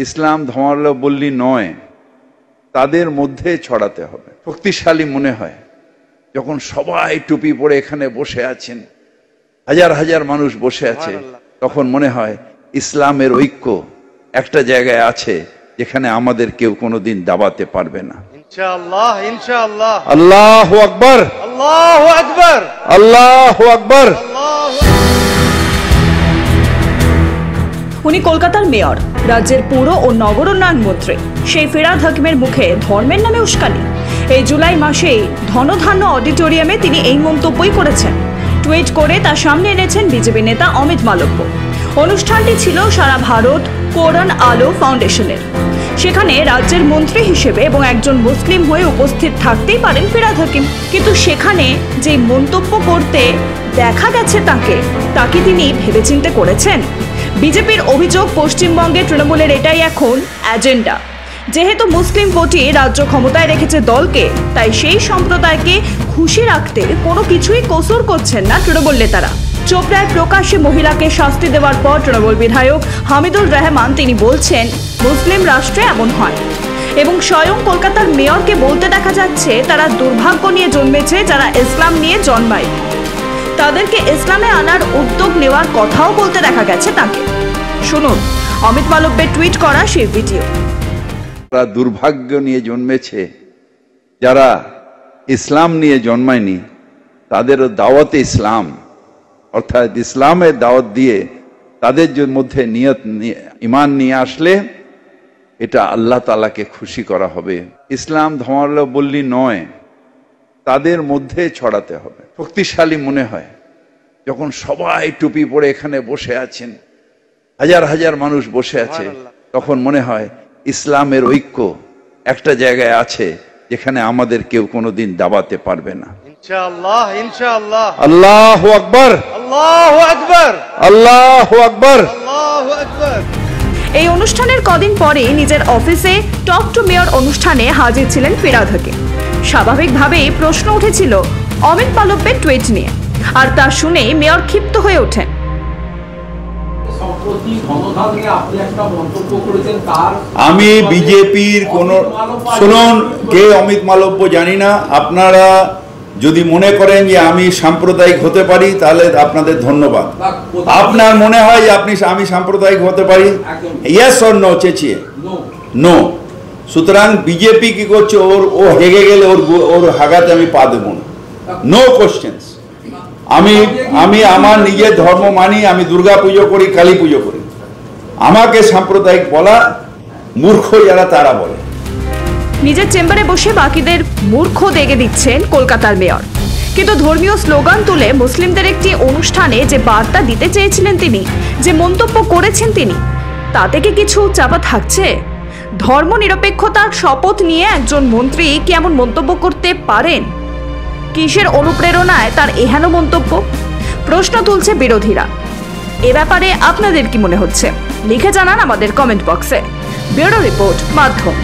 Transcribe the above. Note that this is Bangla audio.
ইসলাম ধর্মাবলম্বী নয় তাদের মধ্যে ছড়াতে হবে। শক্তিশালী মনে হয় যখন সবাই টুপি পরে এখানে বসে আছেন, হাজার হাজার মানুষ বসে আছে, তখন মনে হয় ইসলামের ঐক্য একটা জায়গায় আছে যেখানে আমাদের কেউ কোনোদিন দাবাতে পারবে না। ইনশাআল্লাহ ইনশাআল্লাহ। আল্লাহু আকবার, আল্লাহু আকবার, আল্লাহু আকবার। উনি কলকাতার মেয়র, রাজ্যের পৌর ও নগর উন্নয়ন মন্ত্রী। সেই ফিরহাদ হাকিমের মুখে ধর্মের নামে উস্কানি। এই জুলাই মাসেই ধনধান্য অডিটোরিয়ামে তিনি এই মন্তব্যই করেছেন। টুইট করে তার সামনে এনেছেন বিজেপি নেতা অমিত মালব্য। অনুষ্ঠানটি ছিল সারা ভারত কোরআন আলো ফাউন্ডেশনের। সেখানে রাজ্যের মন্ত্রী হিসেবে এবং একজন মুসলিম হয়ে উপস্থিত থাকতেই পারেন ফিরহাদ হাকিম, কিন্তু সেখানে যে মন্তব্য করতে দেখা গেছে তাকে তিনি ভেবেচিন্তে করেছেন। বিজেপির অভিযোগ, পশ্চিমবঙ্গে তৃণমূলের এটাই এখন এজেন্ডা। যেহেতু মুসলিম ভোটই রাজ্য ক্ষমতায় রেখেছে দলকে, তাই সেই সম্প্রদায়কে খুশি রাখতে কোনো কিছুই কসুর করছেন না তৃণমূল নেতারা। চোপড়ায় প্রকাশ্যে মহিলাকে শাস্তি দেওয়ার পর তৃণমূল বিধায়ক হামিদুর রহমান তিনি বলছেন মুসলিম রাষ্ট্রে এমন হয়, এবং স্বয়ং কলকাতার মেয়রকে বলতে দেখা যাচ্ছে তারা দুর্ভাগ্য নিয়ে জন্মেছে যারা ইসলাম নিয়ে জন্মায়। তাদেরকে ইসলামে আনার উদ্যোগ নেওয়ার কথাও বলতে দেখা গেছে তাকে। শুনুন অমিত মালব্যের টুইট করা সেই ভিডিও। তারা দুর্ভাগ্য নিয়ে জন্মেছে যারা ইসলাম নিয়ে জন্মায়নি, তাদেরও দাওয়াতে ইসলাম অর্থাৎ ইসলামের দাওয়াত দিয়ে তাদের মধ্যে নিয়ত ইমান নিয়ে আসলে এটা আল্লাহ তাআলাকে খুশি করা হবে। ইসলাম ধর্মাবলম্বী নয় তাদের মধ্যে ছড়াতে হবে। শক্তিশালী মনে হয় যখন সবাই টুপি পরে এখানে বসে আছেন, হাজার হাজার মানুষ বসে আছে, তখন মনে হয় ইসলামের ঐক্য একটা জায়গায় আছে যেখানে আমাদের কেউ কোনোদিন দাবাতে পারবে না। ইনশাআল্লাহ ইনশাআল্লাহ। আল্লাহু আকবার, আল্লাহু আকবার, আল্লাহু আকবার, আল্লাহু আকবার। এই অনুষ্ঠানের কদিন পরে নিজের অফিসে টক টু মেয়র অনুষ্ঠানে হাজির ছিলেন ফিরহাদ হাকিম। স্বাভাবিকভাবেই প্রশ্ন উঠেছিল অমিত মালব্যের টুইট নিয়ে, আর তা শুনে মেয়র ক্ষিপ্ত হয়ে ওঠেন। আমি বিজেপির কোন, শুনুন, কে অমিত মালব্য জানি না। আপনারা যদি মনে করেন যে আমি সাম্প্রদায়িক হতে পারি তাহলে আপনাদের ধন্যবাদ। আপনার মনে হয় যে আমি সাম্প্রদায়িক হতে পারি? ইয়েস অর নো চেঁচিয়ে? নো। সুতরাং বিজেপি কি করছে, ও হেগে গেলে ওর হাগাতে আমি পা দেব না। No questions. আমি আমার নিজের ধর্ম মানি, আমি দুর্গা পুজো করি, কালী পুজো করি। আমাকে সাম্প্রদায়িক বলা মূর্খ যারা তারা বলে। নিজের চেম্বারে বসে বাকিদের মূর্খ দেখে দিচ্ছেন কলকাতার মেয়র, কিন্তু ধর্মীয় স্লোগান তুলে মুসলিমদের একটি অনুষ্ঠানে যে বার্তা দিতে চেয়েছিলেন তিনি, যে মন্তব্য করেছেন তিনি, তাতে কি কিছু চাপা থাকছে? ধর্ম নিরপেক্ষতার শপথ নিয়ে একজন মন্ত্রী কি এমন মন্তব্য করতে পারেন? কিসের অনুপ্রেরণায় তার এহেন মন্তব্য? প্রশ্ন তুলছে বিরোধীরা। এ ব্যাপারে আপনাদের কি মনে হচ্ছে লিখে জানান আমাদের কমেন্ট বক্সে। ব্যুরো রিপোর্ট, মাধ্যম।